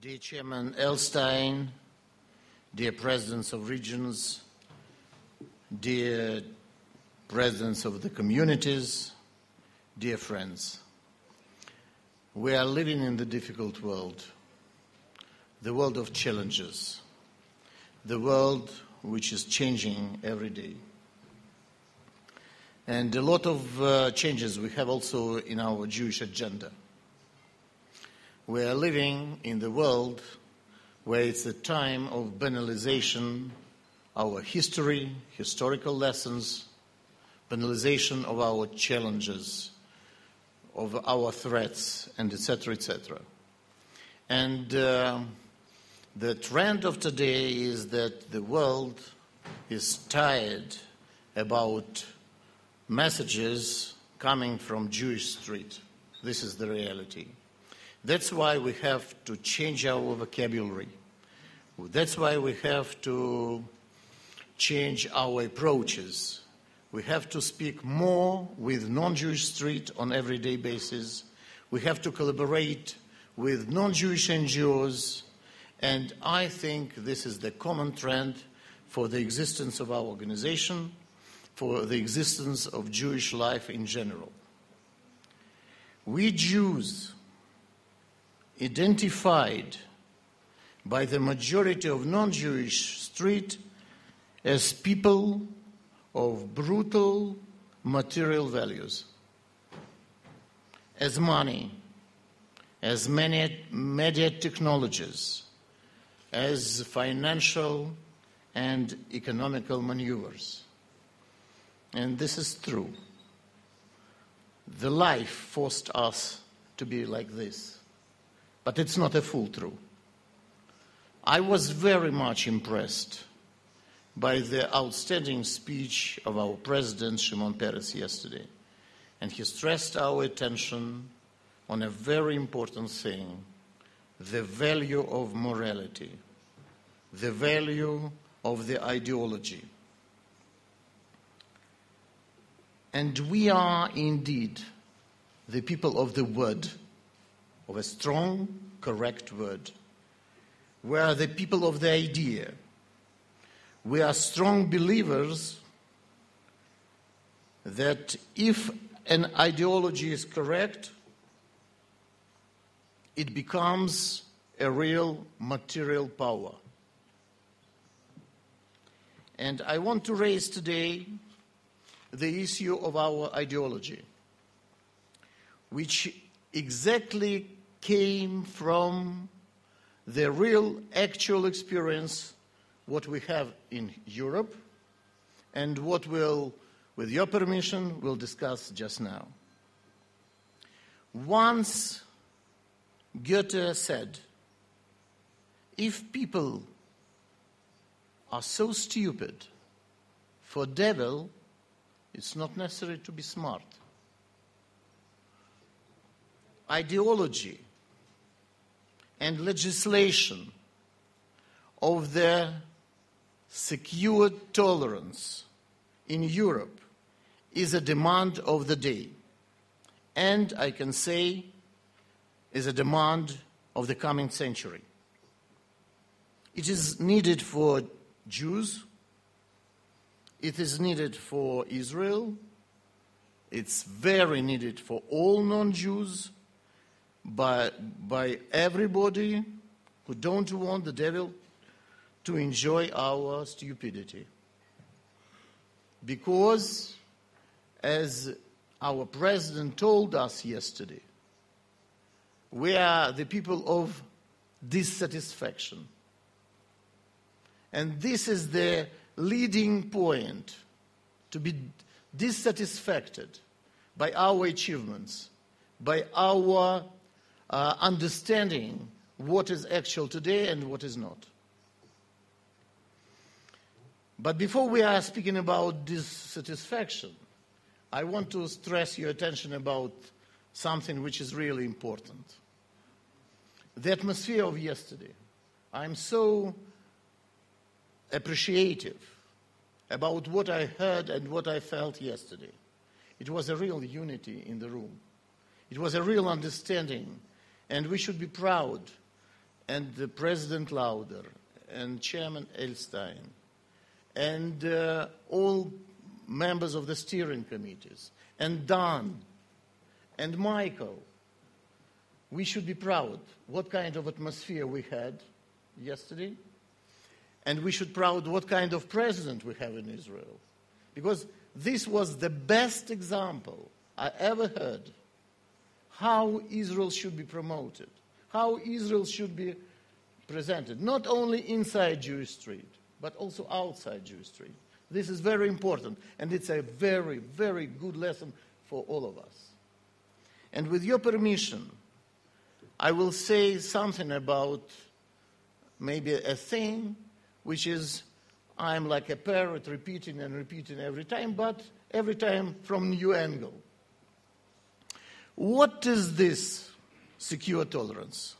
Dear Chairman Elstein, dear Presidents of Regions, dear Presidents of the communities, dear friends, we are living in the difficult world, the world of challenges, the world which is changing every day. And a lot of changes we have also in our Jewish agenda. We are living in the world where it's a time of banalization, our history, historical lessons, banalization of our challenges, of our threats, and etc., etc. And the trend of today is that the world is tired about messages coming from Jewish street. This is the reality. That's why we have to change our vocabulary. That's why we have to change our approaches. We have to speak more with non-Jewish street on an everyday basis. We have to collaborate with non-Jewish NGOs. And I think this is the common trend for the existence of our organization, for the existence of Jewish life in general. We Jews, identified by the majority of non-Jewish street as people of brutal material values, as money, as media technologies, as financial and economical maneuvers. And this is true. The life forced us to be like this. But it's not a full truth. I was very much impressed by the outstanding speech of our President, Shimon Peres, yesterday. And he stressed our attention on a very important thing, the value of morality, the value of the ideology. And we are indeed the people of the word, of a strong, correct word. We are the people of the idea. We are strong believers that if an ideology is correct, it becomes a real material power. And I want to raise today the issue of our ideology, which exactly came from the real actual experience what we have in Europe and what we'll, with your permission, we'll discuss just now. Once Goethe said, if people are so stupid, for devil, it's not necessary to be smart. Ideology and legislation of the secured tolerance in Europe is a demand of the day, and I can say is a demand of the coming century. It is needed for Jews, it is needed for Israel, it's very needed for all non-Jews, by everybody who don't want the devil to enjoy our stupidity. Because, as our president told us yesterday, we are the people of dissatisfaction. And this is the leading point, to be dissatisfied by our achievements, by our understanding what is actual today and what is not. But before we are speaking about dissatisfaction, I want to stress your attention about something which is really important. The atmosphere of yesterday. I'm so appreciative about what I heard and what I felt yesterday. It was a real unity in the room. It was a real understanding. And we should be proud and President Lauder and Chairman Elstein and all members of the steering committees and Dan and Michael, we should be proud what kind of atmosphere we had yesterday, and we should be proud what kind of president we have in Israel. Because this was the best example I ever heard how Israel should be promoted, how Israel should be presented, not only inside Jewish street, but also outside Jewish street. This is very important, and it's a very, very good lesson for all of us. And with your permission, I will say something about maybe a thing which is, I'm like a parrot repeating and repeating every time, but every time from a new angle. What is this secure tolerance?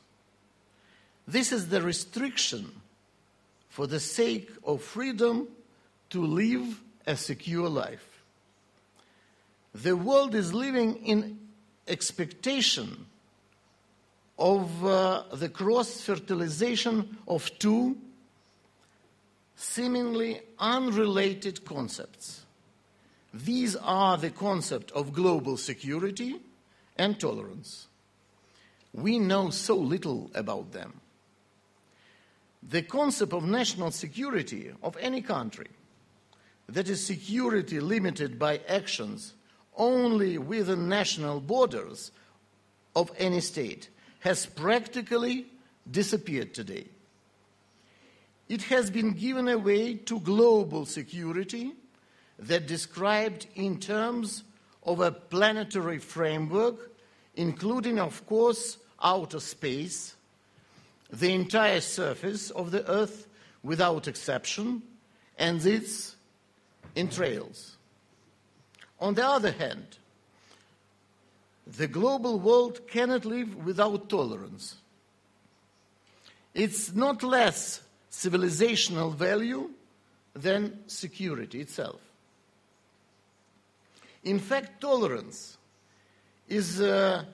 This is the restriction for the sake of freedom to live a secure life. The world is living in expectation of the cross-fertilization of two seemingly unrelated concepts. These are the concept of global security and tolerance. We know so little about them. The concept of national security of any country, that is security limited by actions only within national borders of any state, has practically disappeared today. It has been given away to global security that described in terms of a planetary framework, including, of course, outer space, the entire surface of the Earth without exception, and its entrails. On the other hand, the global world cannot live without tolerance. It's not less civilizational value than security itself. In fact, tolerance is a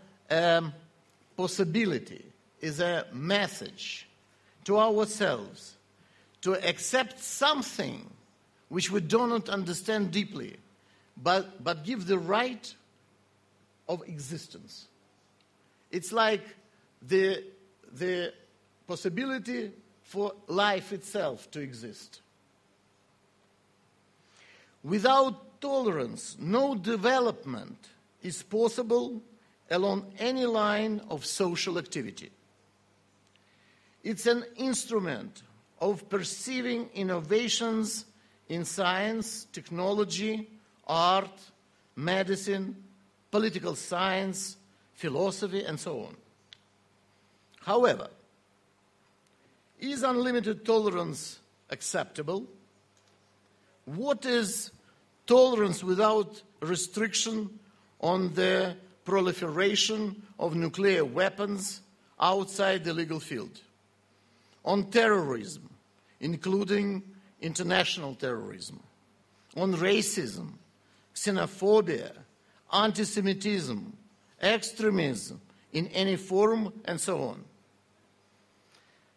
possibility, is a message to ourselves to accept something which we do not understand deeply, but give the right of existence. It's like the possibility for life itself to exist. Without tolerance, no development is possible along any line of social activity. It's an instrument of perceiving innovations in science, technology, art, medicine, political science, philosophy, and so on. However, is unlimited tolerance acceptable? What is tolerance without restriction on the proliferation of nuclear weapons outside the legal field? On terrorism, including international terrorism, on racism, xenophobia, anti-semitism, extremism in any form, and so on.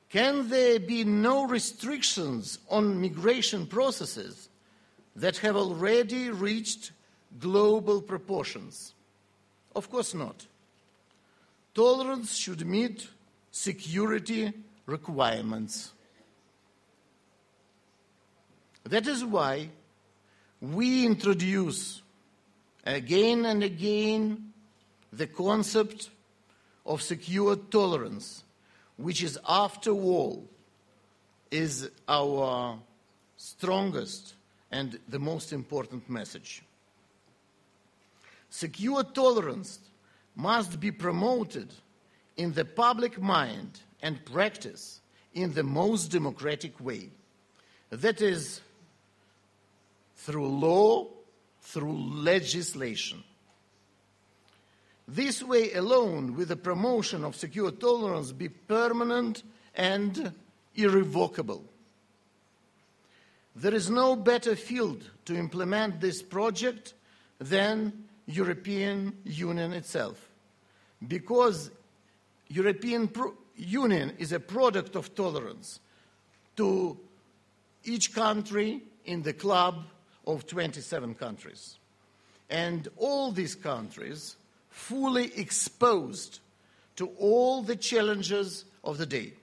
Can there be no restrictions on migration processes that have already reached global proportions? Of course not. Tolerance should meet security requirements. That is why we introduce again and again the concept of secure tolerance, which is, after all, is our strongest and the most important message. Secure tolerance must be promoted in the public mind and practice in the most democratic way. That is, through law, through legislation. This way alone, with the promotion of secure tolerance, be permanent and irrevocable. There is no better field to implement this project than European Union itself, because European Union is a product of tolerance to each country in the club of 27 countries. And all these countries fully exposed to all the challenges of the day.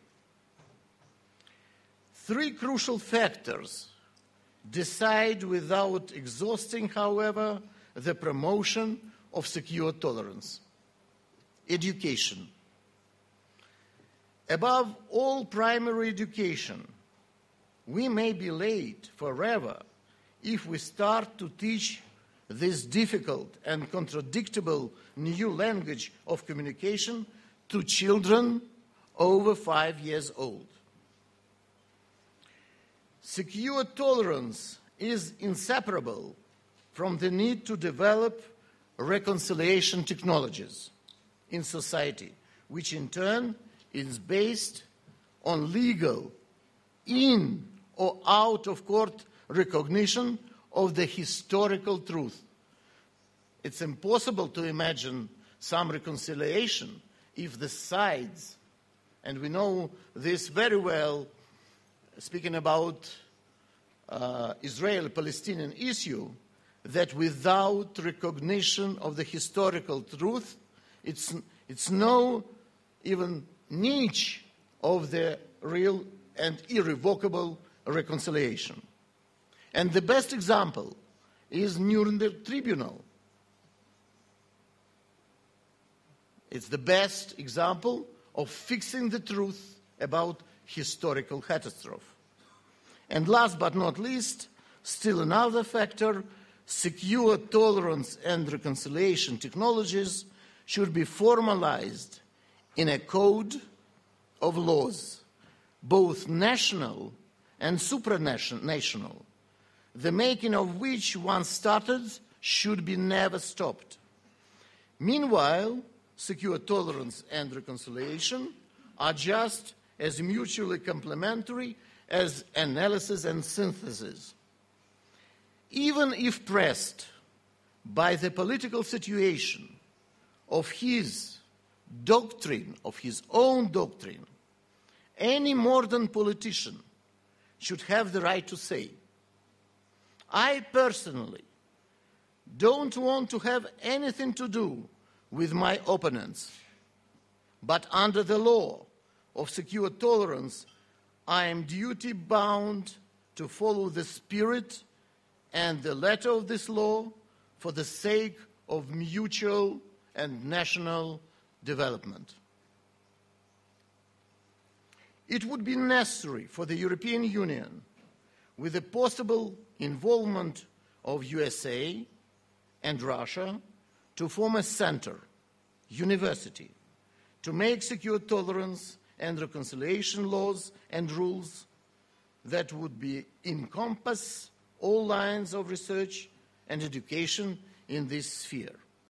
Three crucial factors decide without exhausting, however, the promotion of secure tolerance. Education. Above all primary education, we may be late forever if we start to teach this difficult and contradictable new language of communication to children over 5 years old. Secure tolerance is inseparable from the need to develop reconciliation technologies in society, which in turn is based on legal in or out of court recognition of the historical truth. It's impossible to imagine some reconciliation if the sides, and we know this very well, speaking about Israel-Palestinian issue, that without recognition of the historical truth, it's no even niche of the real and irrevocable reconciliation. And the best example is Nuremberg Tribunal. It's the best example of fixing the truth about historical catastrophe. And last but not least, still another factor, secure tolerance and reconciliation technologies should be formalized in a code of laws, both national and supranational, the making of which, once started, should be never stopped. Meanwhile, secure tolerance and reconciliation are just as mutually complementary as analysis and synthesis. Even if pressed by the political situation of his doctrine, of his own doctrine, any modern politician should have the right to say, I personally don't want to have anything to do with my opponents, but under the law of secure tolerance, I am duty-bound to follow the spirit and the letter of this law for the sake of mutual and national development. It would be necessary for the European Union, with the possible involvement of USA and Russia, to form a center, university, to make secure tolerance and reconciliation laws and rules that would encompass all lines of research and education in this sphere.